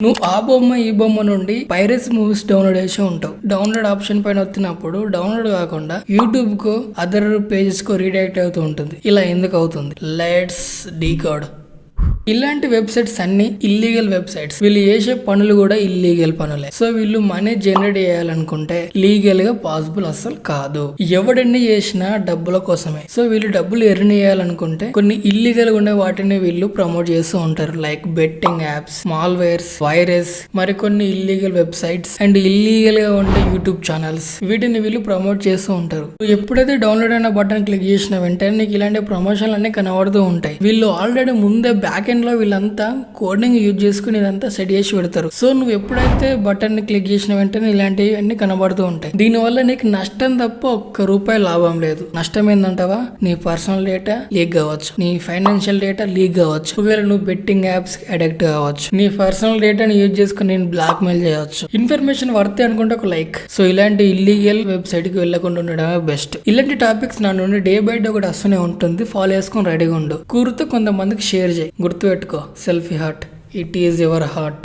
నువ్వు ఆ బొమ్మ ఈ బొమ్మ నుండి పైరసీ మూవీస్ డౌన్లోడ్ చేసి ఉంటావు. డౌన్లోడ్ ఆప్షన్ పైన వచ్చినప్పుడు డౌన్లోడ్ కాకుండా యూట్యూబ్ కో అదర్ పేజెస్ కో రీడైరెక్ట్ అవుతూ ఉంటుంది. ఇలా ఎందుకు అవుతుంది? Let's decode. ఇలాంటి వెబ్సైట్స్ అన్ని ఇల్లీగల్ వెబ్సైట్స్. వీళ్ళు చేసే పనులు కూడా ఇల్లీగల్ పనులే. సో వీళ్ళు మనీ జనరేట్ చేయాలనుకుంటే లీగల్ గా పాసిబుల్ అస్సలు కాదు. ఎవడన్ని చేసినా డబ్బుల కోసమే. సో వీళ్ళు డబ్బులు ఎర్న్ చేయాలనుకుంటే కొన్ని ఇల్లీగల్ ఉండే వాటిని వీళ్ళు ప్రమోట్ చేస్తూ ఉంటారు. Like betting apps, malwares, virus, మరికొన్ని ఇల్లీగల్ వెబ్సైట్స్ అండ్ ఇల్లీగల్ గా ఉండే యూట్యూబ్ ఛానల్స్, వీటిని వీళ్ళు ప్రమోట్ చేస్తూ ఉంటారు. ఎప్పుడైతే డౌన్లోడ్ అయిన బటన్ క్లిక్ చేసిన వెంటనే నీకు ఇలాంటి ప్రమోషన్లు అన్ని కనబడుతూ ఉంటాయి. వీళ్ళు ఆల్రెడీ ముందే బ్యాక్ ఎండ్ లో వీళ్ళంతా కోడింగ్ యూజ్ చేసుకుని ఇదంతా సెట్ చేసి పెడతారు. సో నువ్వు ఎప్పుడైతే బటన్ ని క్లిక్ చేసిన వెంటనే ఇలాంటివి అన్ని కనబడుతూ ఉంటాయి. దీనివల్ల నీకు నష్టం తప్ప ₹1 లాభం లేదు. నష్టం ఏందంటావా? నీ పర్సనల్ డేటా లీక్ కావచ్చు, నీ ఫైనాన్షియల్ డేటా లీక్ కావచ్చు, ఒకవేళ నువ్వు బెట్టింగ్ యాప్స్ అడిక్ట్ కావచ్చు, నీ పర్సనల్ డేటాని యూజ్ చేసుకుని నేను బ్లాక్ మెయిల్ చేయవచ్చు. ఇన్ఫర్మేషన్ వర్తే అనుకుంటే ఒక లైక్. సో ఇలాంటి ఇల్లీగల్ వెబ్సైట్ కి వెళ్ళకుండా ఉండడమే బెస్ట్. ఇలాంటి టాపిక్స్ నా నుండి డే బై డే ఒకటి వస్తూనే ఉంటుంది. ఫాలో చేసుకొని రెడీగా ఉండు. కూరుతో కొంతమందికి షేర్ చేయి. గుర్తుపెట్టుకో, selfie heart, it is your heart.